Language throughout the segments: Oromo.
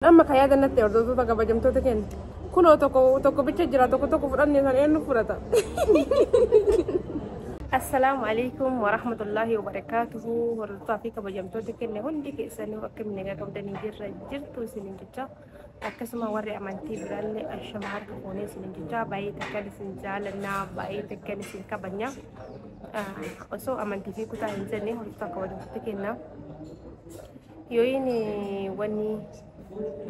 Amma yaadannatti hordoftoota kabajamtoota keenya kunoo tokko bicha jira tokko fudhannee san eenyu fudhata. Assalaamu alaikum warahmatullahi wabarakatuhu. Hordoftoota fi kabajamtoota keenya hundi keessanii akka nagaa qabdanii jirtu isiniin jecha akkasuma warri amantii biraallee ashama harka fuunee isiniin jecha baay'ee takkan isin jaalannaa baay'ee takkan isin kabajna osoo amantii fi kutaa hin jenne hordoftoota kabajamtoota keenya yoo inni wanni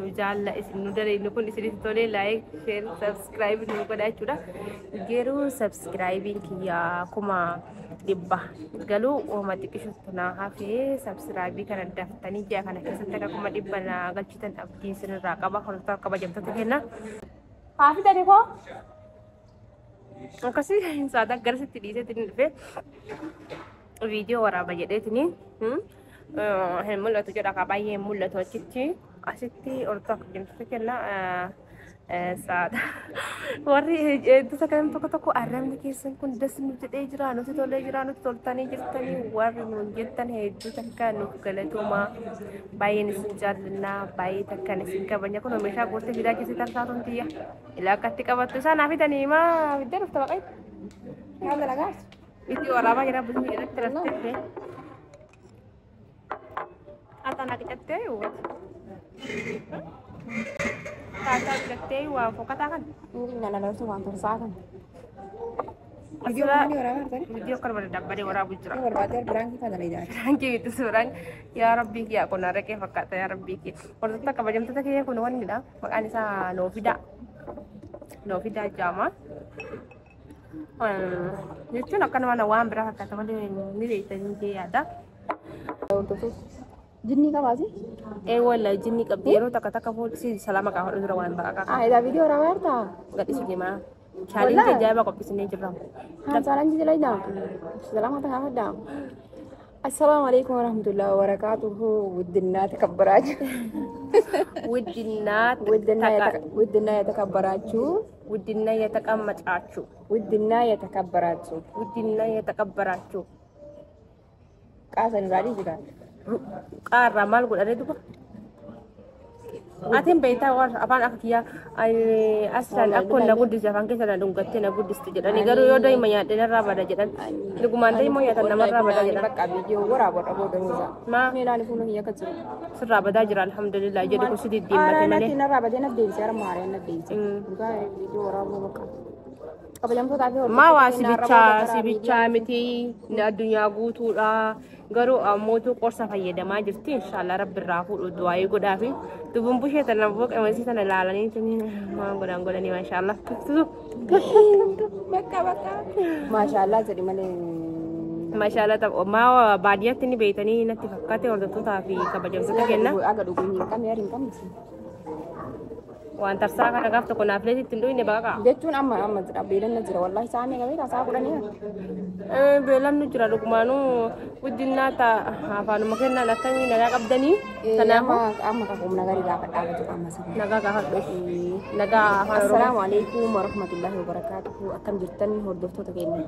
Nujalla is nudare nukun isiri tole like share subscribe nu goda chuda geru subscribing ya kuma dibba galu o matikishu tuna hafe subscribe kana daftani ja kana kesanta kuma dibba na galchitan abdi sirra qaba horta qaba jamta kenna hafi tani ko akasi sada garsitti dise tin fe video waraba jedetini hen mulatu joda ka baye mulatu chichi asitti ortak jamta kenna saada warri itu sekarang toko aram kesan kun dasnu jedhe jira nuti tole jira nuti toltani jirtani warri nun jettan heddu takka nu galatuma bayin sinjalna bayi takka nisin kabanya kun mesha gote vida kisi tarsaatun tiya ila katti qabattu sana fitani ma vidar tabaqay hada lagas video waraba jira busu jira traste atana kitatte wat Kata kete wa fokatakan. Nana lalu tuan tersakan. Video kan berdabari orang bujra. Berbagai berangki pada lidah. Berangki itu seorang ya Rabbi ya aku narek fakat ya Rabbi ki. Kalau kita kabajam kita kayak kunuan gila. Makanya sa novida jama. Itu nak kan mana wam berapa kata mana ni itu ni ada. Untuk Jinni ka basi? Wala jinni ka biro taka po si salama ka hodo rawan ba ka. Ida video rawarta. Gati sige ma. Challenge jaba ko pisine jira. Challenge jilai da. Salama ta hada. Assalamu alaikum warahmatullahi wabarakatuh. ودنا تكبراج. ودنا يتكبراجو. ودنا يتكمچاچو. ودنا يتكبراجو. ودنا يتكبراجو. Kasan radi juga. Ramal gula ada tu apa? Atin beta war apaan aku kia asal aku lagu di Jepang ke sana dungkat cina aku di studio dan negara yo dai maya dena rabada jalan dokumentai mau ya tanam rabada jalan video gua rabada musa ma ni lani pun ya kecil rabada jalan alhamdulillah jadi aku sedih di mati mana tina rabada na dei cara mare na dei enggak video rabu maka apa jam tu tapi mawa si bicha miti na dunia gutu la garu amotu korsa fayyadamaa jirti inshallah rabbi irraa fuudhu du'aayi godhaafi dubun bushee tana boq amansi sana laalanii tuni waan godhanii mashallah bakka mashallah jadi malee mashallah ma baadiyyaatti ni beeytanii natti fakkaate hordoftoota fi kabajamtoota kenna aga dhuguun kam yaariin kam waan tarsaa kana gaaf tokko naaf leetitti hin dhuyne baqa jechuun amma beelanna jira wallahi saamee qabee taasaa kudhanii beelamni jira dhugumaanuu guddinaa ta'a afaanuma kennaan akkamii nagaa qabdanii kanaafuu amma kakuum nagarii gaafadhaa jiru amma sana nagaa gaafadhu nagaa afaan assalaamu alaikum warahmatullahi wabarakatuhu akkam jirtanii hordoftoota keenya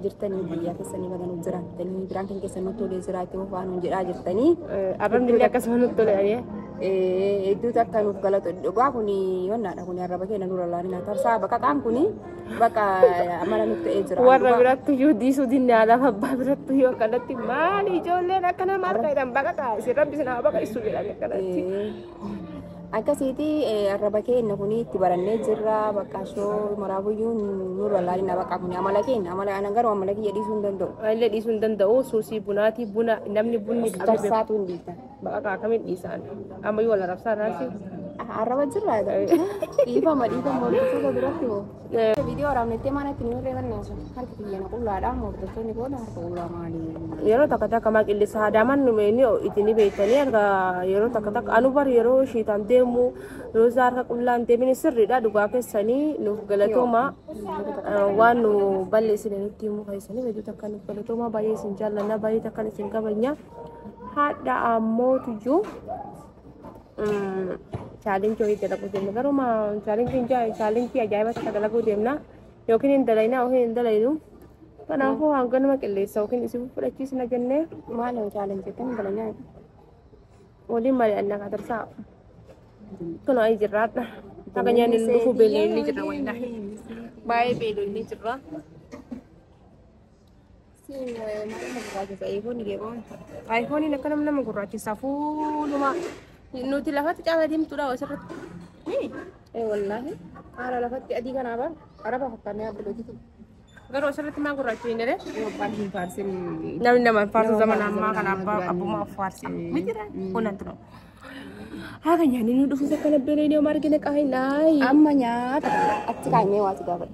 jirtanii biyya keessanii baganuu jiraatanii biraan kan keessanii tolee jiraatee waan jedhaa jirtanii arrabni akkasuma nutti tole hedduu takka nuuf galatu dhugaa kuni wannaadha kuni arraba keenya dura laanina tarsaa bakka qaam kuni bakka amala nutti ta'ee jira warra biratti yoo diisuu dinne alaaf abbaa biratti yoo kanatti maali ijoolleen akkana maal qaedhan baqa qaasi rabbi sinaa baqa isu jedhan akkanatti akkasiiti arraba keenya kuni itti barannee jirra bakka shoo maraabuyyuu nurra laanina bakka kuni amala keenya amala garuu amala kiyya dhiisuu hin danda'u illee dhiisuu hin danda'u suusii bunaatii buna namni bunni tarsaatu hin dhiisan bakka akkamiin dhiisan amma yoo wal arrabsaa raasi arraba jirra dhiifama hordoftoota biratti hoo video waraabnettee maanatti ni hirreefanneesu harka kiyyana qullaadha hordoftoonni booda harka qullaa maali yeroo takka takka maqillisa haadaaman numeenni itini beektanii harka yeroo takka anu bar yeroo shiitaan deemu yeroo isaa harka qullaan deemini sirriidha dhugaa keessanii nuuf galatooma waan nu balleessine nutti himuu keessanii beekuu takka nuuf galatooma baay'ee isin jaallanna baay'ee takka isin kabajna haadha ammoo tuyyuu challenge ho'i dalagu deemna garuma challenge ajaa'iba takka dalaguu deemna yookiin hin dalayna yookiin hin dalaynu kanaafuu hanga nama qilleessa yookiin isin fudhachiisna jennee maal challenge kan dalayna waliin mari'annaa katarsaa Kun ay jirrat. Agaknya ni lufu beli ni jirra wala. Bae beli ni jirra. iPhone ni ko. iPhone ni nakana nama gurrachi safu luma. Nuti lafat cala dim tu dah wasat. wallahi ala lafat adi kan apa araba hakane abdo gitu Garo wasat ma gurrachi ni re. parsin parsin Nama farsu zaman amma kenapa abu ma farsi. Mikira. Kunan tu. Agaknya ni nudu fusa kana beli ni omar gine kahin nai. amanya atti kaime wasi dapat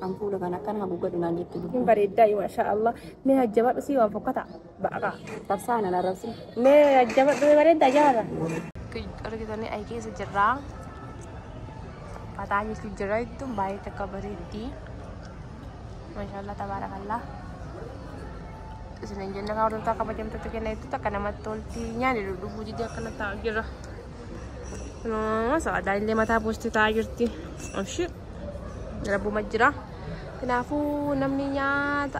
ampun kan akan ngabuga dengan gitu Min bareeddaa masha Allah. Mee hajjabadhu si waan fokkata baqa. tarsana na rasul Mee hajjabadhu bareeddaa jaala. Argitanii ay keessa jirra. Fataa jirtu jira iddoo baay'ee takka bareeddi. Masha Allah tabaarakallah. Isinin jenna kaa hordoftaa kabajamtoota kenna jettu takka namatti tolti nyaanni dhudhuufuu jidee akkana taa'aa jira. Sa'aadaa illee mataa buusti taa'aa jirti. Oshi. Rabbuma jira. Kanaafuu namni nyaata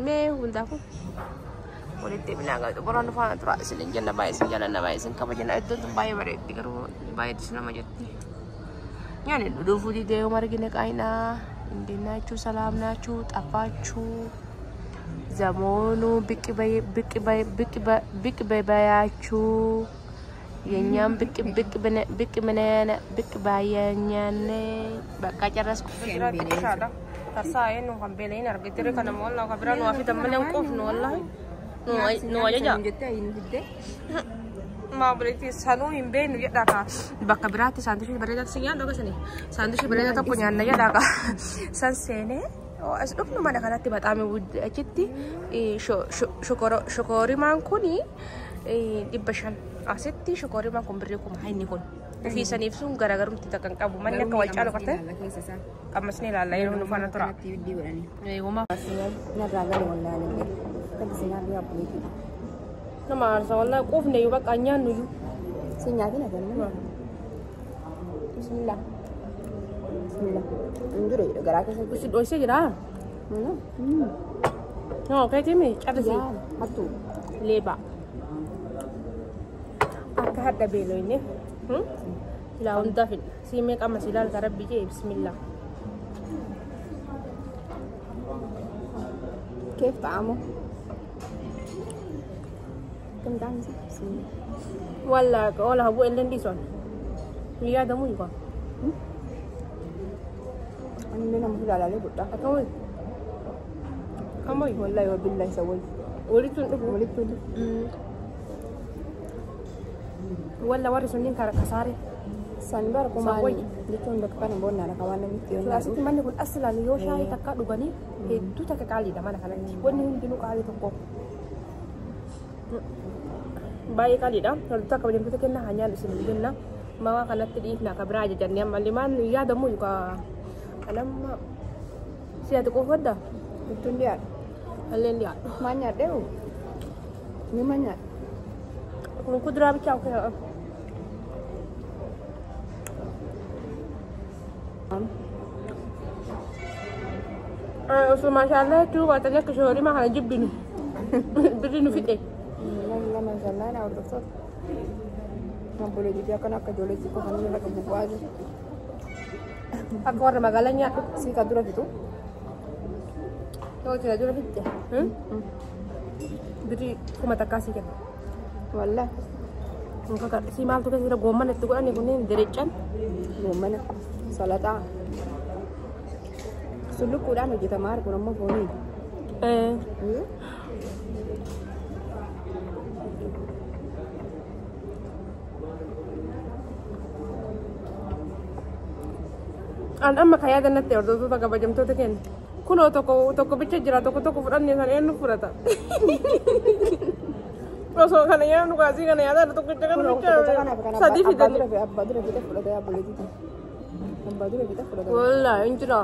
mee hundaafuu walitti binaagaa boronno faana tura isinin jenna baay'ee isin jaalanna baay'ee isin kabajana iddoon tun baay'ee bareeddi garuu baay'ee nama jetti. Nyaanni dhudhuufuu didee yoo margine qaayinaa indeen naachuu salaam naachuu xaffaachuu zamoonuu biqqi bayaachuu የኛም ብቅ መነነ ብቅ ባያኛነ በቃ ጨረስኩ ሻዳ ተርሳዬ ነው ካምቤሌን አርገትሪ ከነም ወላ ከብራ ነው አፊ ተመለን ቆፍ ነው ወላሂ ነው አጀጃ ما بريتي سالون يمبين يداكا بقى براتي ساندويش بريدا تسيان دوغا سني ساندويش بريدا تو كونيان يداكا سانسيني اسلوب ما دخلتي بطعم ود اكيدي شكوري مانكوني دبشان aseti shukuri ma kumbiri kum hayni kun fi sanif sun gara-gara mtitakan kabu mannya kawal calo kata kamas ni lalai nu fana tura goma na raga wala ne kan sinar dia boleh na marsa wala qof ne yuba kanya nu sinya kina kan bismillah bismillah indure gara ka kusi doise jira no kayak timi ada sih atu leba Akka hadda beelo inni. La hunda fil. Si me qama silal garabbi je bismillah. كيف طعمه؟ كم دعم بسم الله Wala habu ellen dison. Liya da mu ko. أنا لنا مفيد على ليه بقى Akamoy. Kamoy. والله وبالله سوي Ulitun dubu. ولدت Wala wari sunin kara kasari. سنبر كمان Sawai. لكن دكتور بقولنا أنا كمان نمتي Asiti manni kun aslan yo shayi takka dhugani hedduu takka qaalii dha mana kanatti. Wanni hundinuu qaalii tokko. Baay'ee qaaliidha. Hedduu takka bajamtoota kenna hanyaan isin jenna. Mawaa kanatti dhiifna akka biraa ajajannee amma limaan yaadamu yookaan kanamma siyaati qofadda itu dia halleen dhiyaadhu. banyak deh ini banyak Kun kuduraa bichaa oke. Osoo maashaallah hedduu baatanii akka shoorii maa kana jibbinu. Birri nu fixe. lama masalah ada orang dokter nggak boleh jadi akan aku boleh sih kok kamu nak buku aja Akka warra magaalaa nyaadhu. si kadura gitu Yoo jira jira fixe. Birri kuma takkaasii kenna. wallah Si maaltu keessa jira goomman itti godhani kunneen dereccan. belum mana salata suluk udah nih kita mar kurang mau phone An amma ka yaadannatti hordoftoota kabajamtoota kenna. Kunoo tokko bicha jira tokko fudhannee sana eenyu fudhata. Osoo kana yaadnu kaasii kana yaadadha tokkicha kana bicha sadii fidanii. badura kita udah kayak boleh gitu badura kita udah Wallaahi hin jira.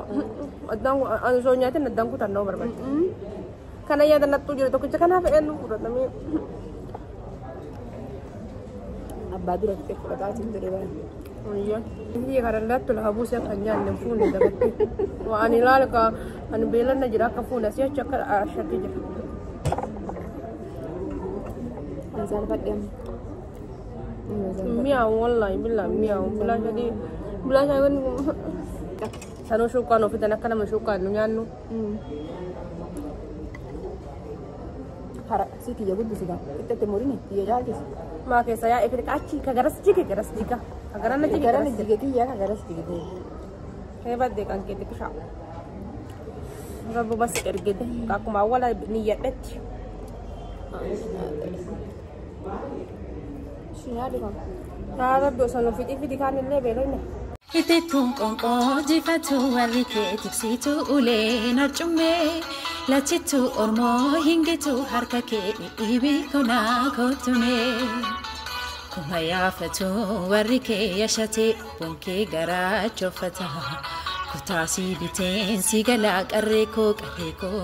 Addaan ani osoo nyaatin addaan kutannoo barbaade. Kana yaadannattu jira tokkicha kanaaf eenyu fudhatamee. badura kita udah tahu sih dari mana Iya. Ini karena tuh lah habis yang kanyan yang pun dah betul. Wah anilal ka anbelan na jira ka pun asya cakar asyati jira. Anzal bat dem مياو والله بالله مياو بلا شدي بلا شيء سانو شو كانوا في دنا كلام شو كانوا يانو حرق سيكي يقول بسيطة انت تموريني هي جالس ما كيسا يا إفريق أشي كجرس جيكا كجرنا جيكا كجرنا جيكا يا كجرس جيكا هي بدك أنك تكشع رب بس إرجد كاكو ما ولا نية بيت شنو هذا هذا بيوصلوا في كان اللي بيلونه Hidetun konko jifatu warike tiksitu ule narchume lachitu ormo hingitu harkake ibi kona kotume kumayafatu warike yashate bunke gara chofata kutasi biten sigala qarreko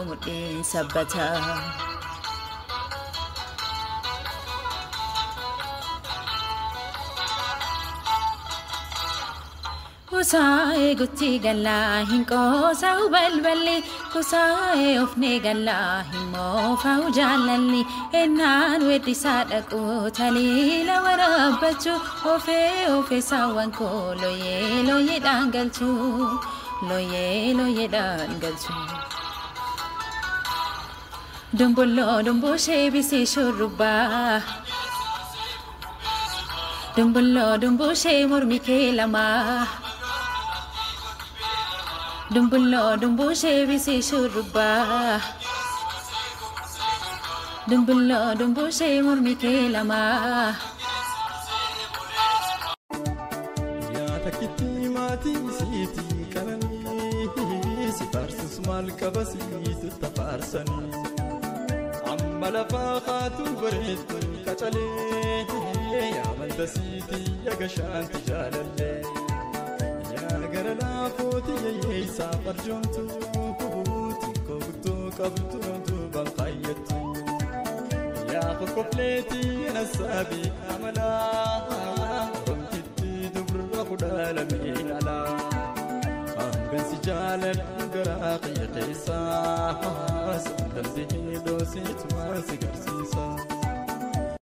mudin sabbata Kusae gutti galla hinko sau balballi kusae ofne galla himmo fau jallalli ennan wedi sadaqu talila warabachu ofe sawanko loye dangalchu loye dangalchu dumbo shebisi shurba dumbo she murmike lama dumbo shebisi shurba dumbo she murmike lama ya takiti mati siti kanani sifarsus mal kabasi tafarsani ammala faqatu barit kachale ya malta siti ya gashan tijalalle garala foti yey safar jontu tiko guddo qabtu balqaytu ya qofleti nasabi amala rumti dubra qudala minala ben sijalal garaqi qisa sandam dihi dosi tuma sigarsisa